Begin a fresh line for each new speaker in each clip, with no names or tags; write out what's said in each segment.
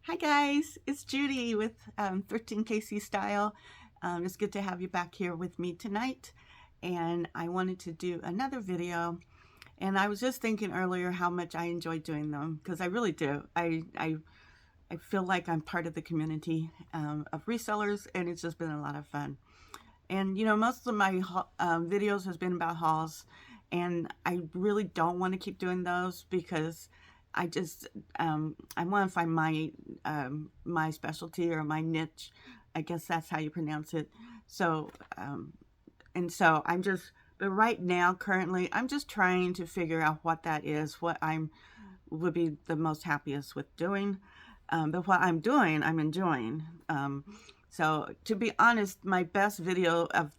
Hi guys, it's Judy with 13KC Style. It's good to have you back here with me tonight. And I wanted to do another video. And I was just thinking earlier how much I enjoy doing them because I really do. I feel like I'm part of the community of resellers, and it's just been a lot of fun. And you know, most of my videos has been about hauls, and I really don't want to keep doing those because I just I want to find my specialty or my niche. I guess that's how you pronounce it. So so I'm just, but right now currently I'm just trying to figure out what that is, what I'm would be the most happiest with doing. But what I'm doing, I'm enjoying. So to be honest, my best video of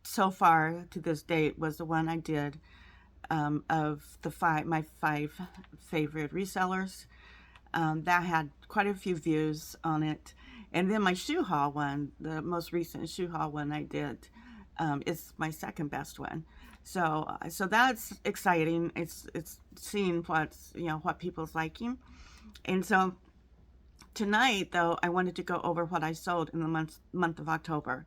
so far to this date was the one I did of my five favorite resellers. That had quite a few views on it. And then my shoe haul one, the most recent shoe haul one I did, is my second best one. So that's exciting. It's seeing what people's liking. And so tonight, though, I wanted to go over what I sold in the month of October.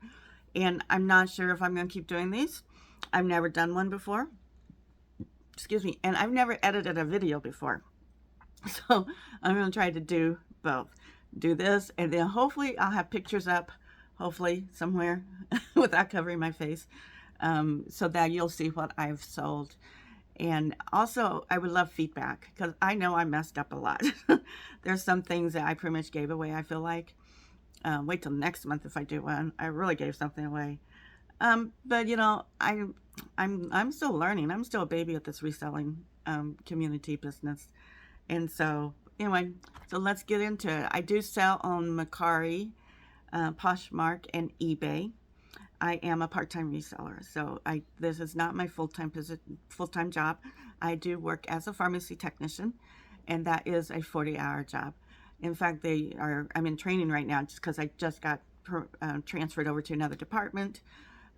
And I'm not sure if I'm going to keep doing these. I've never done one before. Excuse me. And I've never edited a video before. So I'm going to try to do both. Do this, and then hopefully I'll have pictures up, hopefully somewhere, without covering my face, so that you'll see what I've sold. And also, I would love feedback, because I know I messed up a lot. There's some things that I pretty much gave away, I feel like. Wait till next month if I do one. I really gave something away. But you know, I'm still learning. I'm still a baby at this reselling community business. And so anyway, so let's get into it. I do sell on Mercari, Postmark, and eBay. I am a part-time reseller, so this is not my full-time job. I do work as a pharmacy technician, and that is a 40-hour job. In fact, I'm in training right now just because I just got transferred over to another department.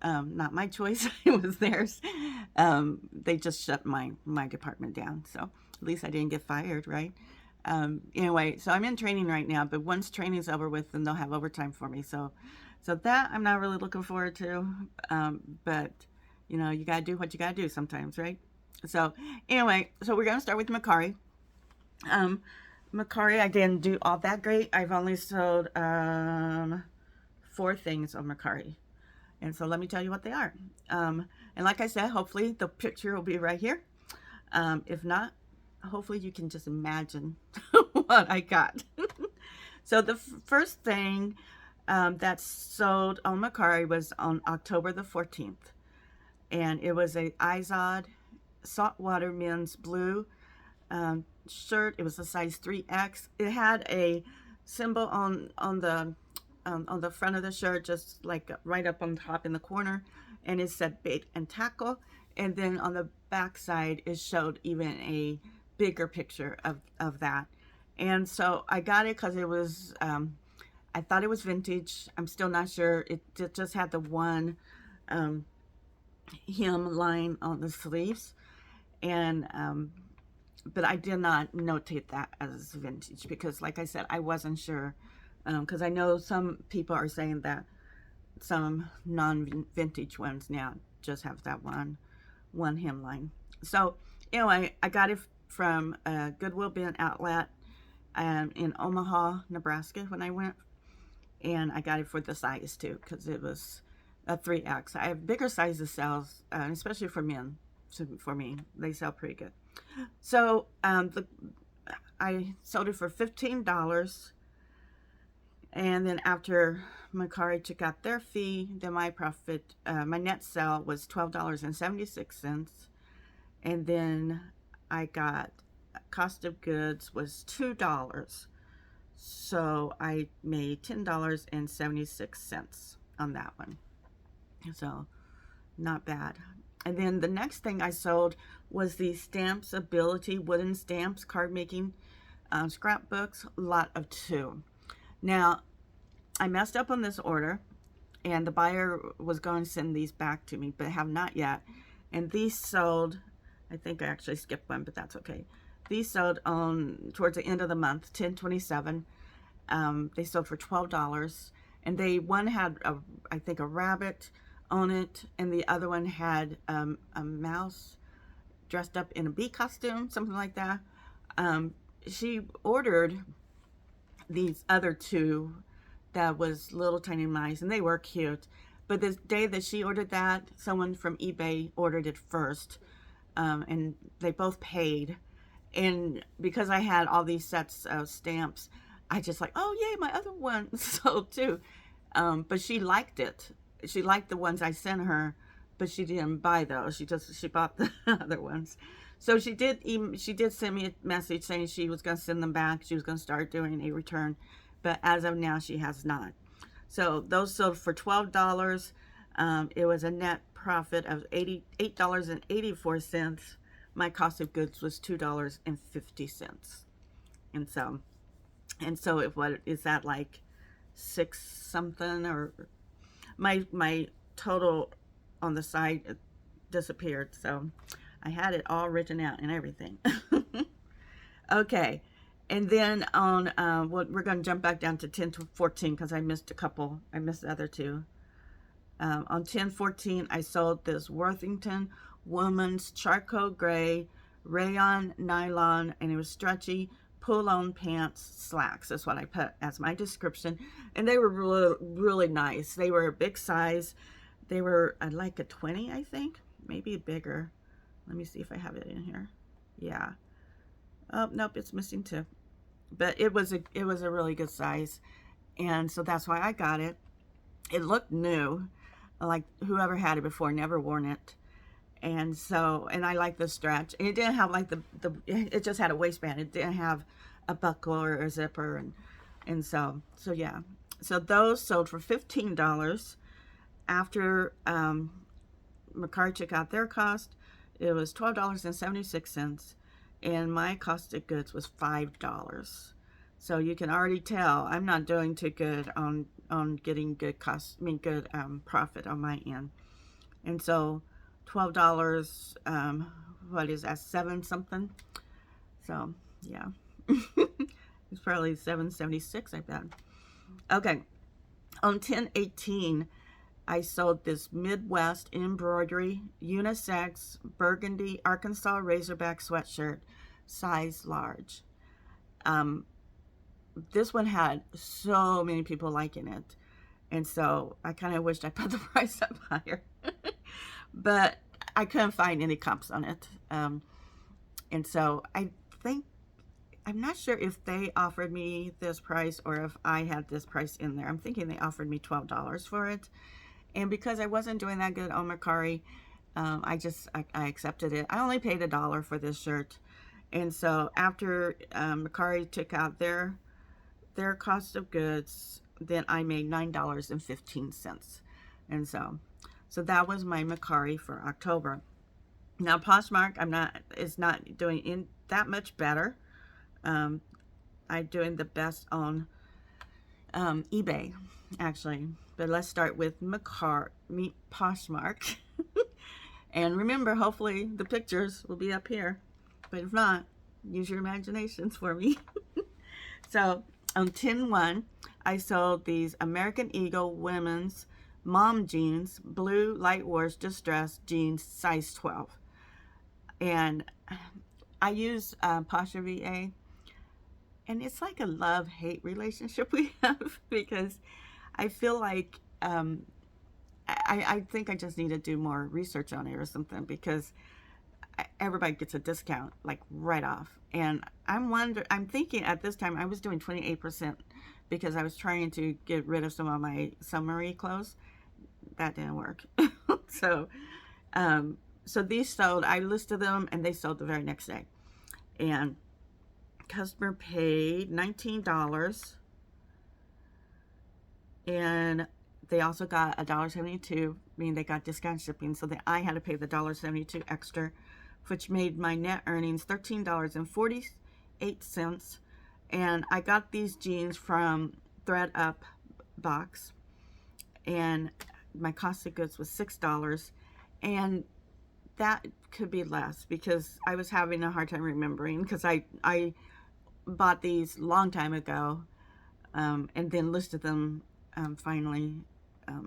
Not my choice, it was theirs. They just shut my department down, so at least I didn't get fired, right? Anyway, so I'm in training right now, but once training's over with, then they'll have overtime for me. So that I'm not really looking forward to. But you know, you gotta do what you gotta do sometimes, right? So anyway, so we're gonna start with Mercari. Mercari, I didn't do all that great. I've only sold 4 things on Mercari. And so let me tell you what they are. And like I said, hopefully the picture will be right here. If not, hopefully you can just imagine what I got. So the first thing that sold on Mercari was on October the 14th. And it was a Izod saltwater men's blue shirt. It was a size 3X. It had a symbol on the front of the shirt, just like right up on top in the corner, and it said bait and tackle. And then on the back side, it showed even a bigger picture of that. And so I got it because it was, I thought it was vintage. I'm still not sure. It just had the one hem line on the sleeves. And, but I did not notate that as vintage because, like I said, I wasn't sure. Because I know some people are saying that some non-vintage ones now just have that one hemline. So anyway, I got it from a Goodwill bin outlet in Omaha, Nebraska when I went, and I got it for the size too because it was a 3X. I have bigger sizes sells, especially for men. So for me, they sell pretty good. So I sold it for $15. And then after Mercari took out their fee, then my profit, my net sale was $12.76. And then I got cost of goods was $2. So I made $10.76 on that one. So not bad. And then the next thing I sold was the Stamps Ability wooden stamps, card making scrapbooks, lot of 2. Now, I messed up on this order, and the buyer was going to send these back to me, but have not yet. And these sold, I think I actually skipped one, but that's okay. These sold on towards the end of the month, 10/27. They sold for $12, and one had I think a rabbit on it, and the other one had a mouse dressed up in a bee costume, something like that. She ordered these other two that was little tiny mice, and they were cute. But the day that she ordered that, someone from eBay ordered it first, and they both paid. And because I had all these sets of stamps, I just like, oh yay, my other one sold too. But she liked it. She liked the ones I sent her, but she didn't buy those. She bought the other ones. So she did send me a message saying she was going to send them back. She was going to start doing a return, but as of now, she has not. So those sold for $12. It was a net profit of $88.84. My cost of goods was $2.50. And so what is that, like six something? Or my total on the side disappeared, so I had it all written out and everything. Okay, and then on we're going to jump back down to 10-14 because I missed a couple. I missed the other two. On 10-14, I sold this Worthington woman's charcoal gray rayon nylon, and it was stretchy pull-on pants slacks. That's what I put as my description, and they were really, really nice. They were a big size. They were like a 20, I think, maybe bigger. Let me see if I have it in here. Yeah. Oh nope, it's missing two. But it was a really good size, and so that's why I got it. It looked new, like whoever had it before never worn it. And so, and I like the stretch. And it didn't have like it just had a waistband. It didn't have a buckle or a zipper. And so yeah. So those sold for $15. After Mercari took out their cost, it was $12.76. And my cost of goods was $5. So you can already tell I'm not doing too good on getting good profit on my end. And so $12, what is that, 7 something? So yeah. It's probably $7.76, I bet. Okay, on 10-18, I sold this Midwest embroidery unisex burgundy Arkansas Razorback sweatshirt, size large. This one had so many people liking it, and so I kind of wished I put the price up higher. But I couldn't find any comps on it. And so I'm not sure if they offered me this price or if I had this price in there. I'm thinking they offered me $12 for it. And because I wasn't doing that good on Mercari, I accepted it. I only paid $1 for this shirt. And so after Mercari took out their cost of goods, then I made $9.15. And so that was my Mercari for October. Now Postmark is not doing that much better. I'm doing the best on eBay, actually. But let's start with Postmark. And remember, hopefully the pictures will be up here. But if not, use your imaginations for me. So on 10-1, I sold these American Eagle women's mom jeans, blue light wash distressed jeans, size 12. And I use Pasha VA, and it's like a love-hate relationship we have, because I feel like I think I just need to do more research on it or something, because everybody gets a discount like right off. And I'm thinking at this time I was doing 28% because I was trying to get rid of some of my summery clothes. That didn't work. So these sold. I listed them and they sold the very next day. And customer paid $19, and they also got $1.72, meaning they got discount shipping, so that I had to pay the $1.72 extra, which made my net earnings $13.48. And I got these jeans from ThreadUp box, and my cost of goods was $6, and that could be less because I was having a hard time remembering, because I bought these long time ago, and then listed them finally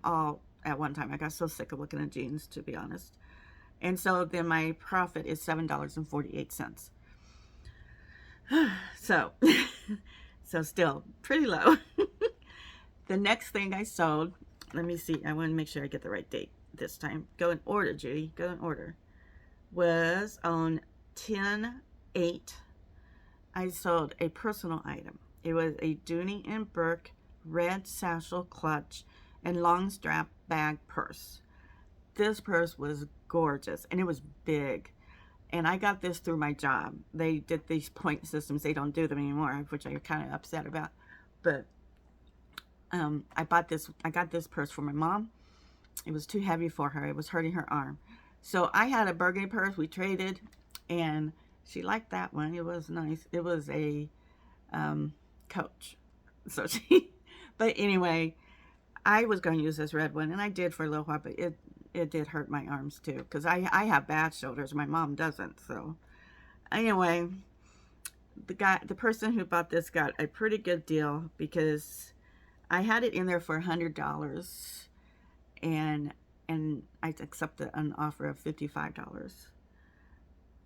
all at one time. I got so sick of looking at jeans, to be honest. And so then my profit is $7.48. So, so still pretty low. The next thing I sold, let me see, I want to make sure I get the right date this time. Go in order, Judy, go in order. Was on 10/8. I sold a personal item. It was a Dooney and Burke red satchel clutch and long strap bag purse. This purse was gorgeous and it was big. And I got this through my job. They did these point systems. They don't do them anymore, which I'm kind of upset about. But I got this purse for my mom. It was too heavy for her. It was hurting her arm. So I had a burgundy purse. We traded, and she liked that one. It was nice. It was a Coach. So but anyway, I was going to use this red one, and I did for a little while, but it did hurt my arms too, because I have bad shoulders. My mom doesn't. So anyway, the person who bought this got a pretty good deal, because I had it in there for $100, and I accepted an offer of $55.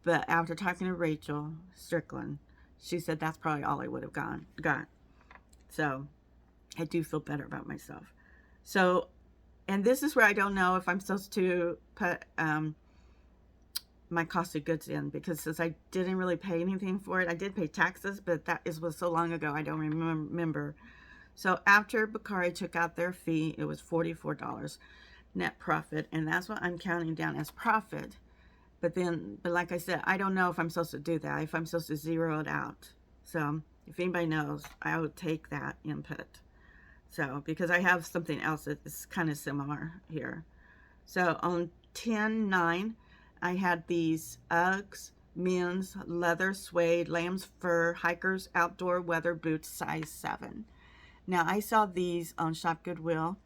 But after talking to Rachel Strickland, she said that's probably all I would have got. So I do feel better about myself. So, and this is where I don't know if I'm supposed to put my cost of goods in, because since I didn't really pay anything for it, I did pay taxes, but was so long ago I don't remember. So after Mercari took out their fee, it was $44 net profit, and that's what I'm counting down as profit. But like I said, I don't know if I'm supposed to do that, if I'm supposed to zero it out. So if anybody knows, I would take that input. So, because I have something else that is kind of similar here. So on 10/9, I had these Uggs men's leather suede lamb's fur hikers outdoor weather boots, size 7. Now, I saw these on Shop Goodwill,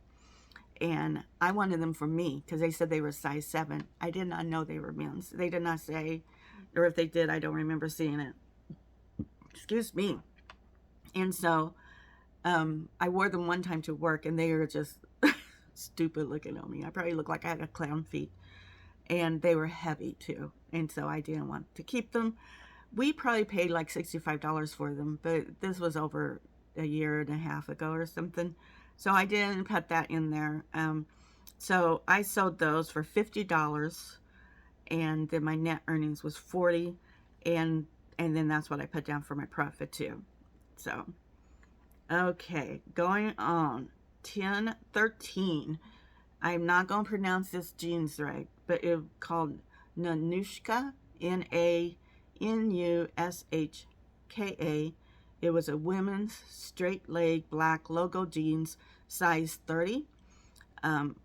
and I wanted them for me because they said they were size 7. I did not know they were men's. They did not say, or if they did, I don't remember seeing it. Excuse me. And so I wore them one time to work, and they were just stupid looking on me. I probably looked like I had a clown feet. And they were heavy too. And so I didn't want to keep them. We probably paid like $65 for them, but this was over a year and a half ago or something. So I didn't put that in there. So I sold those for $50, and then my net earnings was $40, and then that's what I put down for my profit too. So, okay, going on 10/13. I'm not going to pronounce this jeans right, but it's called Nanushka, Nanushka. It was a women's straight leg black logo jeans, size 30. I'm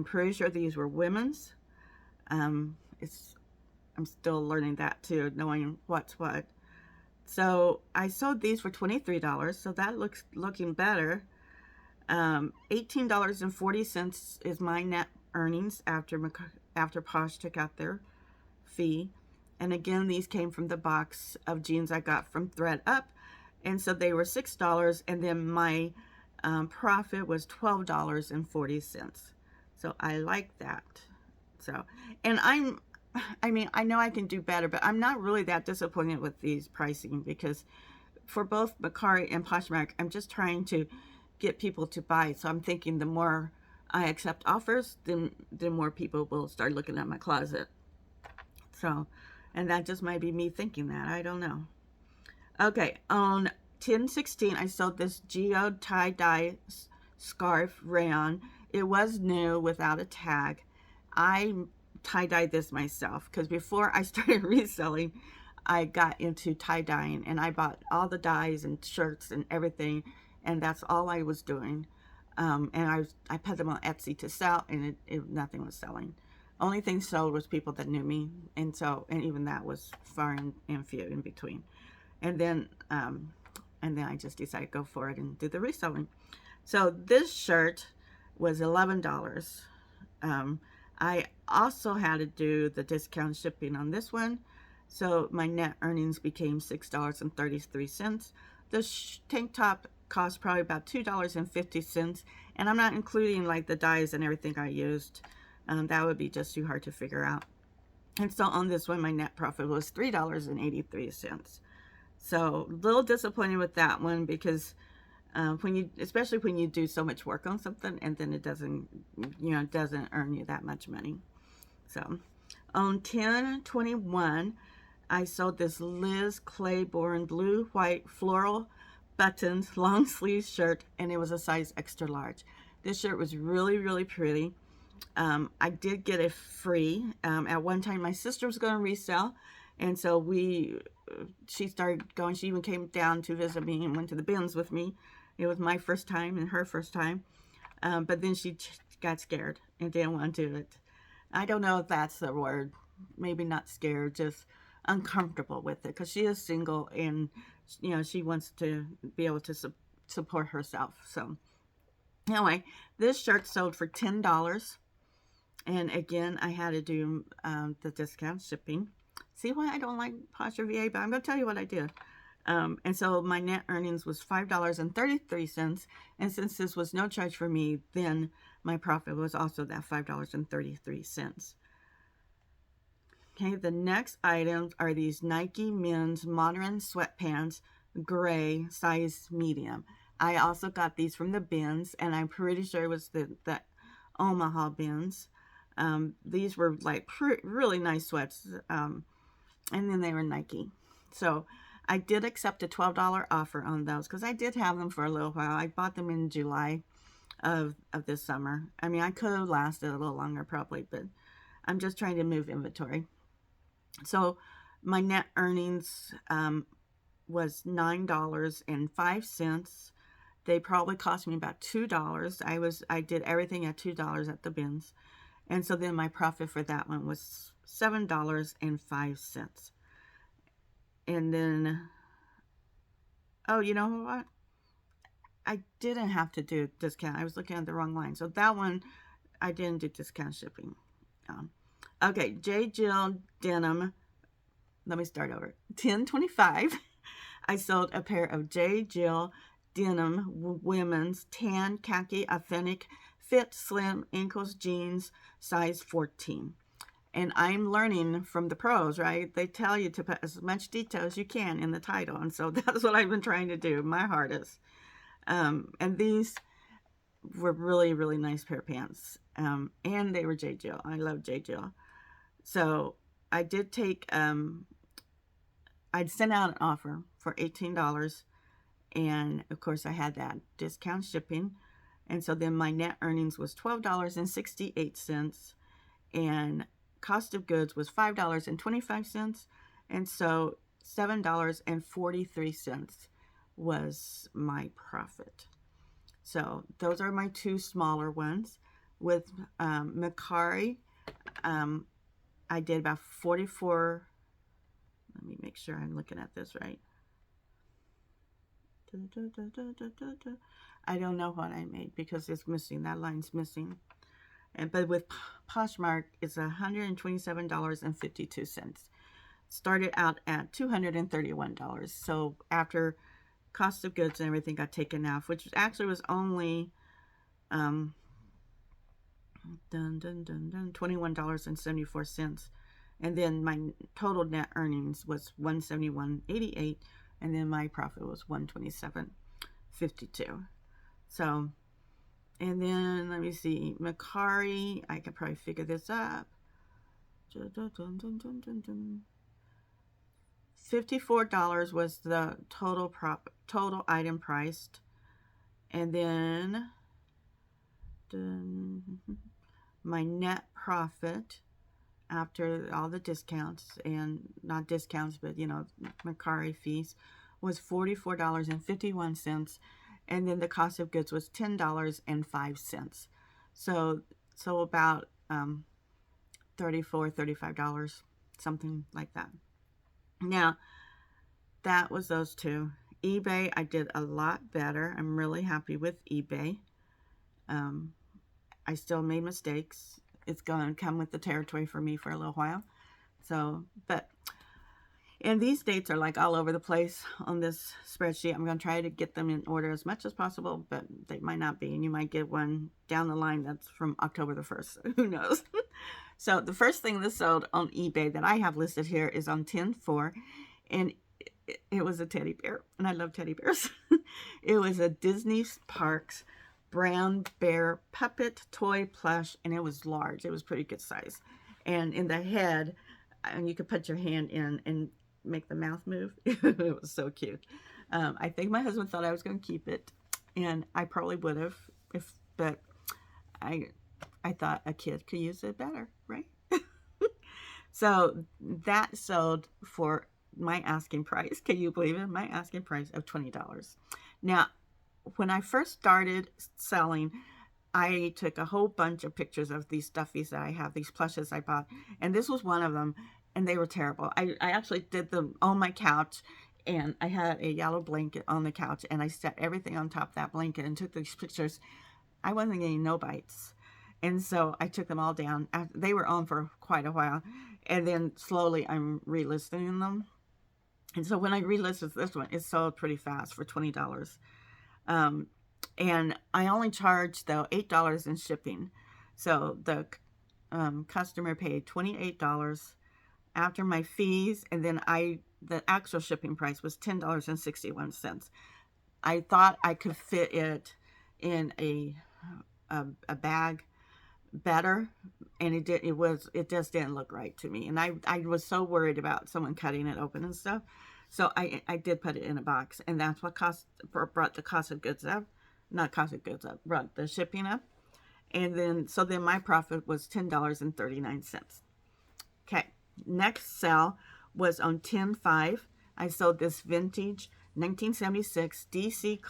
pretty sure these were women's. I'm still learning that too, knowing what's what. So I sold these for $23, so that looking better. $18.40 is my net earnings after Posh took out their fee. And again, these came from the box of jeans I got from ThredUp, and so they were $6, and then my profit was $12.40. So I like that. So, and I mean, I know I can do better, but I'm not really that disappointed with these pricing, because for both Mercari and Postmark, I'm just trying to get people to buy. So I'm thinking the more I accept offers, then more people will start looking at my closet. So, and that just might be me thinking that. I don't know. Okay, on 10/16, I sold this geode tie-dye scarf rayon. It was new without a tag. I tie-dyed this myself, because before I started reselling, I got into tie-dyeing, and I bought all the dyes and shirts and everything, and that's all I was doing. And I put them on Etsy to sell, and nothing was selling. Only thing sold was people that knew me, and even that was far and few in between. And then I just decided to go for it and do the reselling. So this shirt was $11. I also had to do the discount shipping on this one, so my net earnings became $6.33. The tank top cost probably about $2.50, and I'm not including like the dyes and everything I used. That would be just too hard to figure out. And so on this one, my net profit was $3.83. So a little disappointed with that one because especially when you do so much work on something and then it doesn't earn you that much money. So on 10/21, I sold this Liz Claiborne blue, white, floral buttons, long sleeve shirt, and it was a size extra large. This shirt was really, really pretty. I did get it free. At one time, my sister was going to resell, and so she started going. She even came down to visit me and went to the bins with me. It was my first time and her first time, but then she got scared and didn't want to do it. I don't know if that's the word. Maybe not scared, just uncomfortable with it because she is single and she wants to be able to support herself. So anyway, this shirt sold for $10. And again, I had to do the discount shipping. See why I don't like Posture VA, but I'm going to tell you what I did. And so my net earnings was $5.33. And since this was no charge for me, then my profit was also that $5.33. Okay, the next items are these Nike men's modern sweatpants, gray, size medium. I also got these from the bins, and I'm pretty sure it was the Omaha bins. These were like really nice sweats, and then they were Nike. So I did accept a $12 offer on those because I did have them for a little while. I bought them in July of this summer. I mean, I could have lasted a little longer probably, but I'm just trying to move inventory. So my net earnings was $9.05. They probably cost me about $2. I did everything at $2 at the bins. And so then my profit for that one was $7.05. And then, oh, you know what? I didn't have to do discount. I was looking at the wrong line. So that one, I didn't do discount shipping. Okay, J. Jill denim. Let me start over. 10/25. I sold a pair of J. Jill denim women's tan khaki authentic fit slim ankles jeans size 14. And I'm learning from the pros, right? They tell you to put as much detail as you can in the title. And so that's what I've been trying to do, my hardest. And these were really, really nice pair of pants. And they were J. Jill. I love J. Jill. So I did take, I'd sent out an offer for $18. And of course I had that discount shipping. And so then my net earnings was $12.68. And cost of goods was $5.25. And so $7.43 was my profit. So those are my two smaller ones. With Mercari, I did about 44. Let me make sure I'm looking at this right. I don't know what I made because it's missing. That line's missing. But with Postmark, it's $127.52. Started out at $231. So after cost of goods and everything got taken off, which actually was only $21.74. And then my total net earnings was $171.88, and then my profit was $127.52. So, and then let me see, Mercari, I could probably figure this up. $54 was the total item priced, and then my net profit after all the discounts, and not discounts, but Mercari fees, was $44.51, and then the cost of goods was $10.05. So about $35, something like that. Now, that was those two. eBay, I did a lot better. I'm really happy with eBay. I still made mistakes. It's going to come with the territory for me for a little while. So, but And these dates are like all over the place on this spreadsheet. I'm going to try to get them in order as much as possible, but they might not be. And you might get one down the line that's from October the 1st. Who knows? So the first thing that sold on eBay that I have listed here is on 10/4. And it was a teddy bear. And I love teddy bears. It was a Disney Parks brown bear puppet toy plush. And it was large. It was pretty good size. And in the head, and you could put your hand in and make the mouth move. It was so cute. I think my husband thought I was going to keep it, and I probably would have, but I thought a kid could use it better, right? So that sold for my asking price. Can you believe it? My asking price of $20. Now, when I first started selling, I took a whole bunch of pictures of these stuffies that I have, these plushes I bought, and this was one of them, and they were terrible. I actually did them on my couch, and I had a yellow blanket on the couch, and I set everything on top of that blanket and took these pictures. I wasn't getting no bites, and so I took them all down. They were on for quite a while, and then slowly I'm relisting them. And so when I relisted this one, it sold pretty fast for $20. And I only charged, though, $8 in shipping. So the customer paid $28 after my fees, and then the actual shipping price was $10.61. I thought I could fit it in a bag better, and it just didn't look right to me. And I was so worried about someone cutting it open and stuff. So I did put it in a box, and that's what brought the cost of goods up. Not cost of goods up, brought the shipping up. And then my profit was $10.39. Okay, next sell was on 10/5. I sold this vintage 1976 DC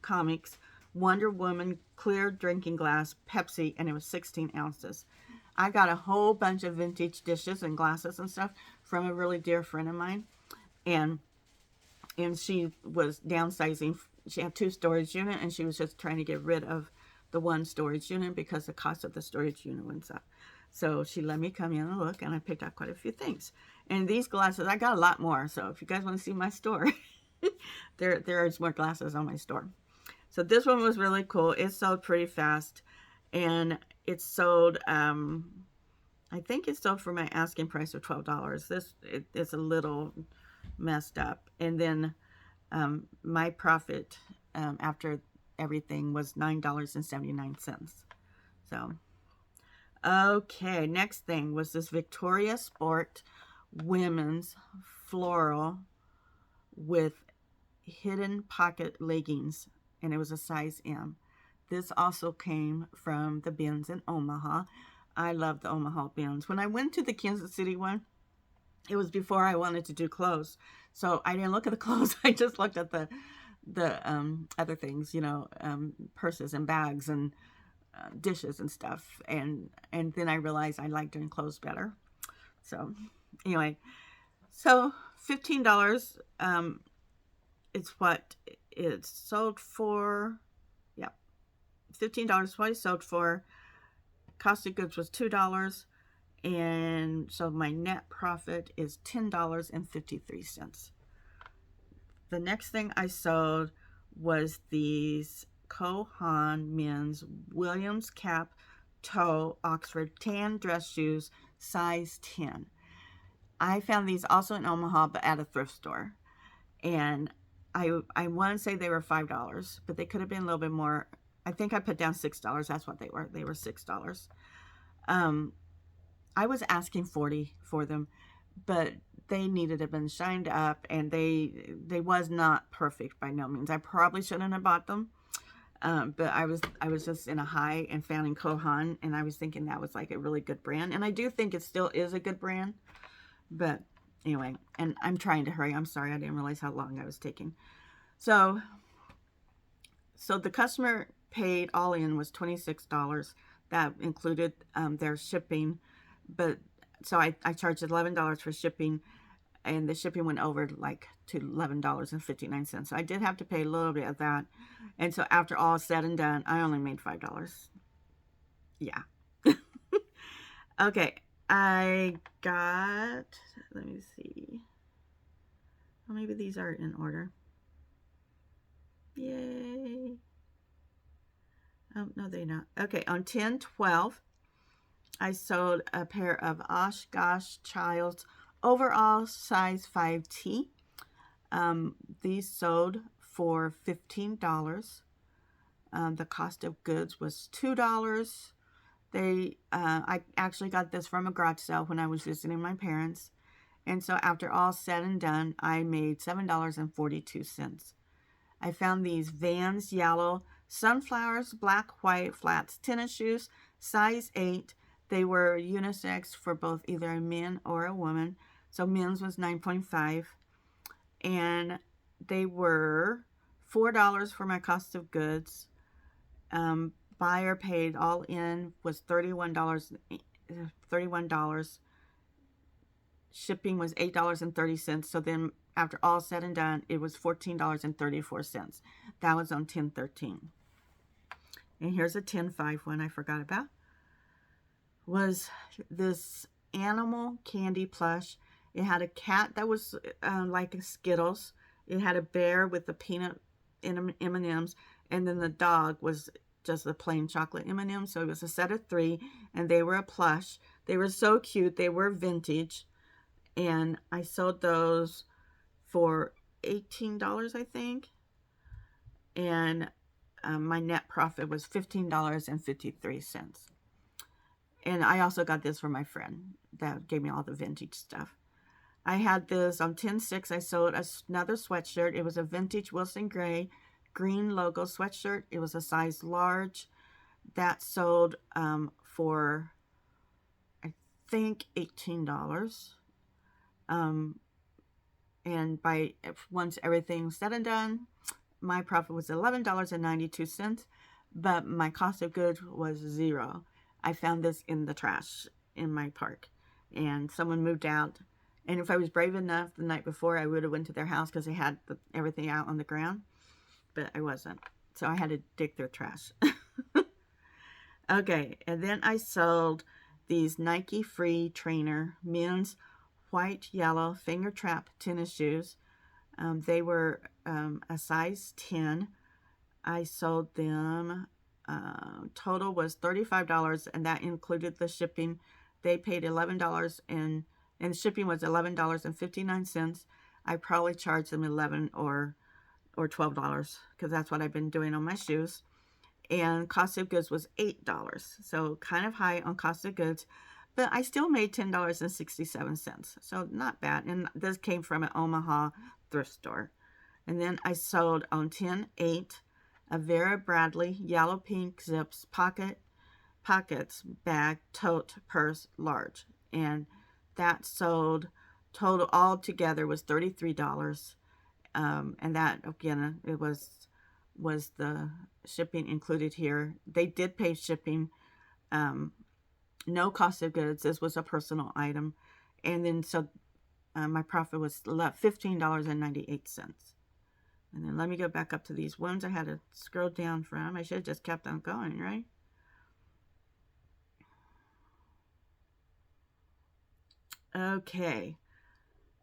Comics Wonder Woman clear drinking glass Pepsi, and it was 16 ounces. I got a whole bunch of vintage dishes and glasses and stuff from a really dear friend of mine, and she was downsizing. She had 2 storage units, and she was just trying to get rid of the 1 storage unit because the cost of the storage unit went up. So she let me come in and look, and I picked out quite a few things. And these glasses, I got a lot more. So if you guys want to see my store, there is more glasses on my store. So this one was really cool. It sold pretty fast, and it sold, I think it sold for my asking price of $12. It's a little messed up. And then my profit after everything was $9.79. So, okay, next thing was this Victoria Sport women's floral with hidden pocket leggings, and it was a size M. This also came from the bins in Omaha. I love the Omaha bins. When I went to the Kansas City one, it was before I wanted to do clothes, so I didn't look at the clothes. I just looked at the other things, purses and bags and dishes and stuff, and then I realized I like doing clothes better. So anyway, so $15 is what it sold for. Yeah, $15 what it sold for. Cost of goods was $2, and so my net profit is $10.53. The next thing I sold was these Kohan men's Williams cap toe Oxford tan dress shoes, size 10. I found these also in Omaha, but at a thrift store. And I want to say they were $5, but they could have been a little bit more. I think I put down $6. That's what they were. They were $6. I was asking $40 for them, but they needed to have been shined up, and they was not perfect by no means. I probably shouldn't have bought them, but I was just in a high and found in Kohan, and I was thinking that was like a really good brand, and I do think it still is a good brand. But anyway, and I'm trying to hurry. I'm sorry, I didn't realize how long I was taking. So the customer paid all in was $26. That included their shipping, but so I charged $11 for shipping, and the shipping went over like to $11.59. So I did have to pay a little bit of that. And so after all said and done, I only made $5. Yeah. Okay. I got, let me see. Well, maybe these are in order. Yay. Oh, no, they're not. Okay, on 10/12, I sold a pair of Oshkosh Childs overall size 5T. These sold for $15. The cost of goods was $2. I actually got this from a garage sale when I was visiting my parents. And so after all said and done, I made $7.42. I found these Vans yellow sunflowers, black, white flats tennis shoes, size 8. They were unisex for both either a man or a woman. So men's was 9.5. And they were $4 for my cost of goods. Buyer paid all in was $31. Shipping was $8.30. So then after all said and done, it was $14.34. That was on 10/13. And here's a 10/5 one I forgot about. Was this animal candy plush. It had a cat that was like a Skittles. It had a bear with the peanut M&Ms. And then the dog was just the plain chocolate M&Ms. So it was a set of 3. And they were a plush. They were so cute. They were vintage. And I sold those for $18, I think. And my net profit was $15.53. And I also got this from my friend that gave me all the vintage stuff. I had this on 10/6. I sold another sweatshirt. It was a vintage Wilson Gray green logo sweatshirt. It was a size large. That sold for, I think, $18. And once everything was said and done, my profit was $11.92, but my cost of goods was $0. I found this in the trash in my park, and someone moved out. And if I was brave enough the night before, I would have went to their house because they had everything out on the ground, but I wasn't. So I had to dig through trash. Okay, and then I sold these Nike Free Trainer men's white, yellow finger trap tennis shoes. They were a size 10. I sold them. Total was $35, and that included the shipping. They paid $11, and shipping was $11.59. I probably charged them $11 or $12 because that's what I've been doing on my shoes. And cost of goods was $8, so kind of high on cost of goods, but I still made $10.67, so not bad. And this came from an Omaha thrift store. And then I sold on 10/8 a Vera Bradley yellow pink zips pockets bag tote purse large, and that sold total all together was $33. And that again, it was the shipping included here. They did pay shipping, no cost of goods. This was a personal item, and then so my profit was $15.98. And then let me go back up to these ones I had to scroll down from. I should have just kept on going, right? Okay.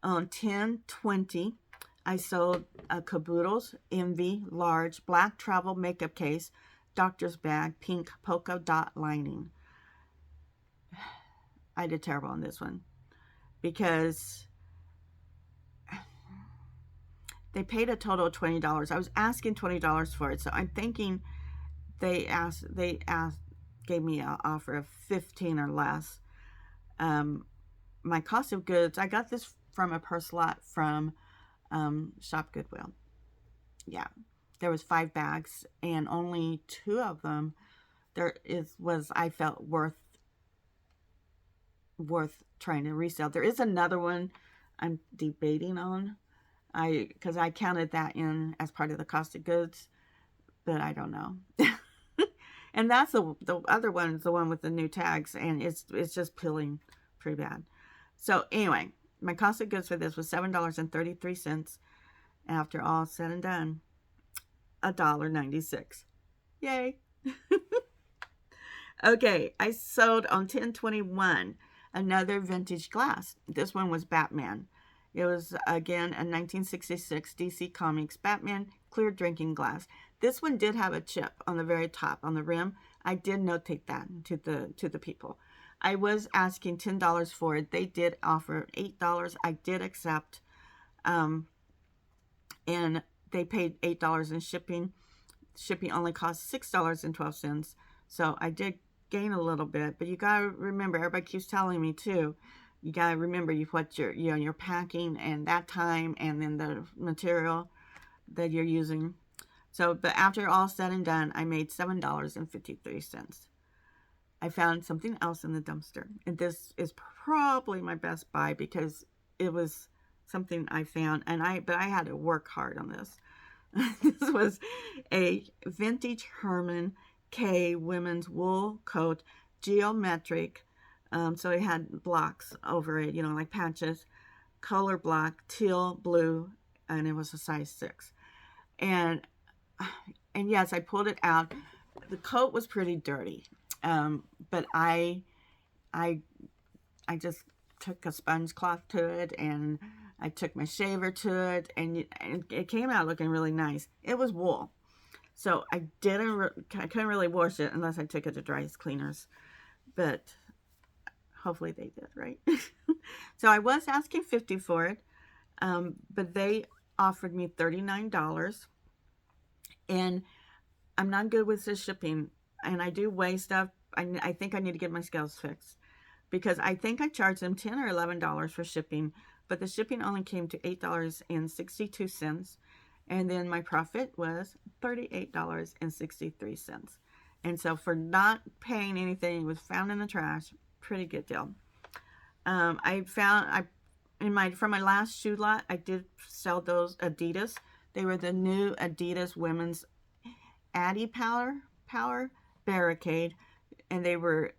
On 10/20, I sold a Caboodles Envy large black travel makeup case, doctor's bag, pink polka dot lining. I did terrible on this one because they paid a total of $20. I was asking $20 for it, so I'm thinking they gave me an offer of $15 or less. My cost of goods, I got this from a purse lot from Shop Goodwill. Yeah, there was 5 bags, and only 2 of them was I felt worth trying to resell. There is another one I'm debating on, because I counted that in as part of the cost of goods, but I don't know. And that's the other one is the one with the new tags, and it's just peeling pretty bad. So anyway, my cost of goods for this was $7.33. After all said and done, $1.96. Yay. Okay, I sold on 10/21 another vintage glass. This one was Batman. It was, again, a 1966 DC Comics Batman clear drinking glass. This one did have a chip on the very top, on the rim. I did notate that to the people. I was asking $10 for it. They did offer $8. I did accept, and they paid $8 in shipping. Shipping only cost $6.12. So I did gain a little bit, but you gotta remember, everybody keeps telling me too, you gotta remember what your packing and that time, and then the material that you're using. So, but after all said and done, I made $7.53. I found something else in the dumpster, and this is probably my best buy because it was something I found, but I had to work hard on this. This was a vintage Herman K women's wool coat, geometric. So it had blocks over it, like patches, color block, teal, blue, and it was a size 6. And yes, I pulled it out. The coat was pretty dirty, but I just took a sponge cloth to it, and I took my shaver to it, and it came out looking really nice. It was wool, so I couldn't really wash it unless I took it to dry cleaners, but hopefully they did, right? So I was asking $50 for it, but they offered me $39, and I'm not good with the shipping, and I do weigh stuff. I think I need to get my scales fixed, because I think I charged them $10 or $11 for shipping, but the shipping only came to $8.62, and then my profit was $38.63. And so for not paying anything, it was found in the trash. Pretty good deal. From my last shoe lot, I did sell those Adidas. They were the new Adidas women's Addy Power Barricade, and they were,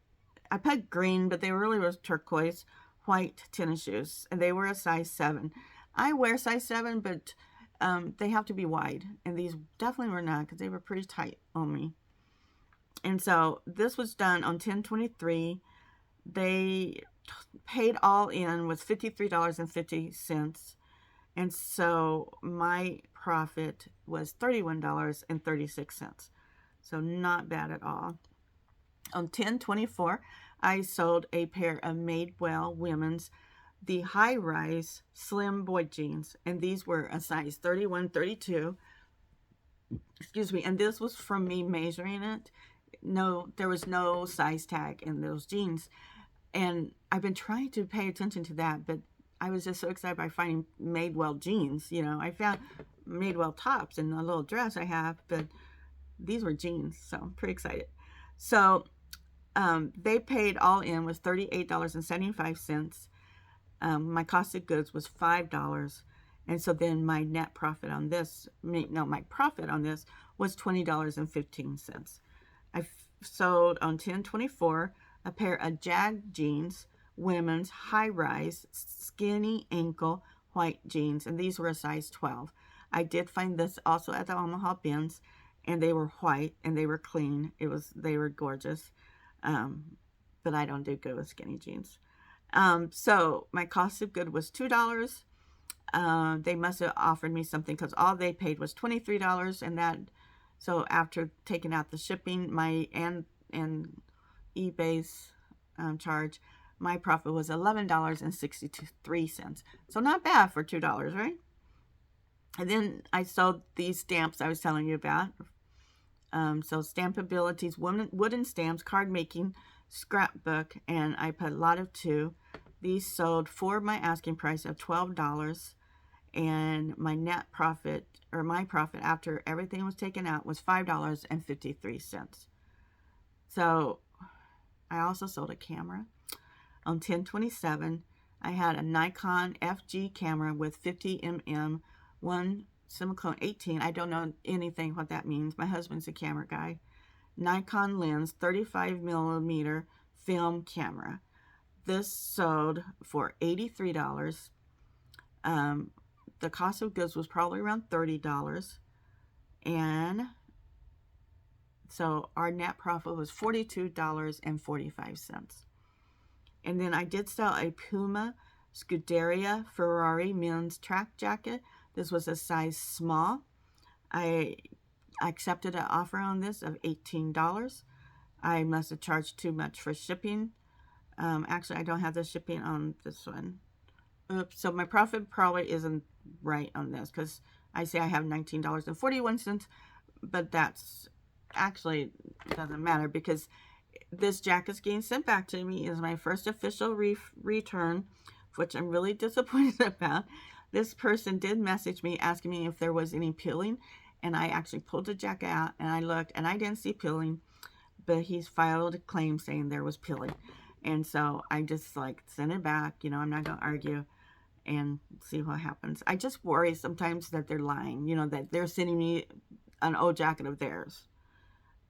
I put green, but they really was turquoise white tennis shoes, and they were a size 7. I wear size 7, but they have to be wide, and these definitely were not, because they were pretty tight on me. And so this was done on 10/23. They paid all in with $53.50, and so my profit was $31.36. So not bad at all. On 10/24, I sold a pair of Madewell women's, the high-rise slim boy jeans, and these were a size 31, 32. Excuse me, and this was from me measuring it. No, there was no size tag in those jeans, and I've been trying to pay attention to that, but I was just so excited by finding Madewell jeans. I found Madewell tops in the little dress I have, but these were jeans, so I'm pretty excited. So they paid all in was $38.75. My cost of goods was $5, and so then my net profit on this, my profit on this was $20.15. I sold on 10/24 a pair of Jag jeans, women's high-rise skinny ankle white jeans, and these were a size 12. I did find this also at the Omaha bins, and they were white and they were clean. They were gorgeous, but I don't do good with skinny jeans. So my cost of good was $2. They must have offered me something, because all they paid was $23, and so after taking out the shipping, and eBay's charge, my profit was $11.63. So not bad for $2, right? And then I sold these stamps I was telling you about. So Stampability's wooden stamps, card making, scrapbook, and I put a lot of 2. These sold for my asking price of $12, and my net profit, or my profit after everything was taken out, was $5.53. So I also sold a camera. On 10/27, I had a Nikon FG camera with 50 mm, one silicone 18. I don't know anything what that means. My husband's a camera guy. Nikon lens 35 millimeter film camera. This sold for $83. The cost of goods was probably around $30, and so our net profit was $42.45. And then I did sell a Puma Scuderia Ferrari men's track jacket. This was a size small. I accepted an offer on this of $18. I must have charged too much for shipping. Actually, I don't have the shipping on this one. Oops, so my profit probably isn't right on this because I say I have $19.41, but that's actually doesn't matter because this jacket's getting sent back to me. Is my first official return, which I'm really disappointed about. This person did message me asking me if there was any peeling, and I actually pulled the jacket out and I looked and I didn't see peeling, but he's filed a claim saying there was peeling. And so I just like sent it back. You know, I'm not going to argue and see what happens. I just worry sometimes that they're lying, you know, that they're sending me an old jacket of theirs,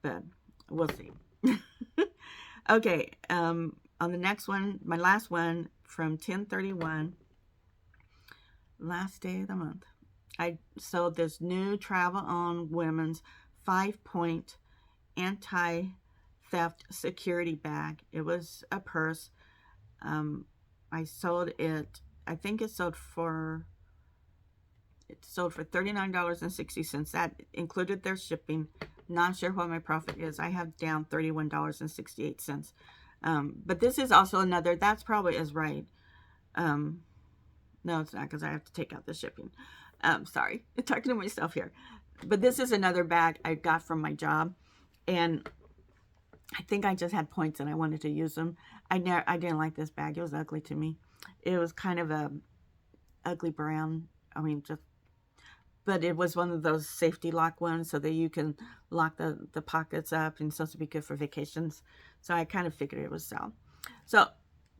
but we'll see. Okay, on the next one, my last one from 10/31, last day of the month, I sold this new Travel On women's 5-point anti-theft security bag. It was a purse. I sold it, I think it sold for $39.60. That included their shipping. Not sure what my profit is. I have down $31.68. But this is also another, that's probably is right. No, it's not because I have to take out the shipping. Sorry, I'm talking to myself here. But this is another bag I got from my job. And I think I just had points and I wanted to use them. I didn't like this bag. It was ugly to me. It was kind of a ugly brown. I mean, but it was one of those safety lock ones so that you can lock the pockets up, and it's supposed to be good for vacations. So I kind of figured it would sell. So,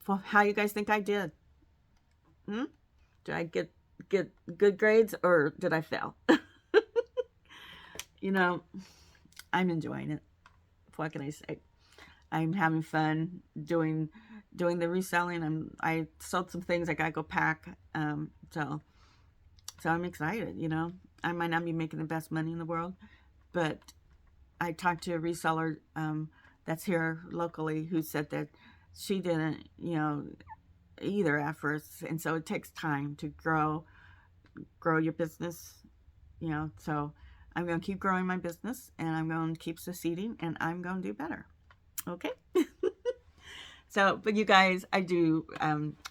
well, how you guys think I did? Did I get good grades or did I fail? You know, I'm enjoying it. What can I say? I'm having fun doing the reselling. I sold some things I gotta go pack. So I'm excited. You know, I might not be making the best money in the world, but I talked to a reseller that's here locally who said that she didn't, you know, either at first, and so it takes time to grow your business. You know, so I'm going to keep growing my business, and I'm going to keep succeeding, and I'm going to do better. Okay. So, but you guys, I do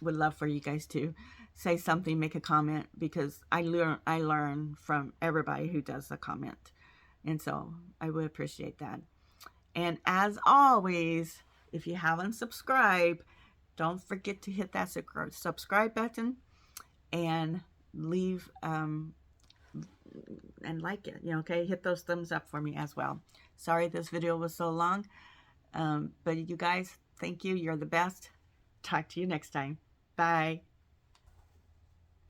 would love for you guys to say something, make a comment, because I learn from everybody who does a comment, and so I would appreciate that. And as always, if you haven't subscribed, don't forget to hit that subscribe button and leave and like it. You know, okay, hit those thumbs up for me as well. Sorry this video was so long, but you guys, thank you. You're the best. Talk to you next time. Bye.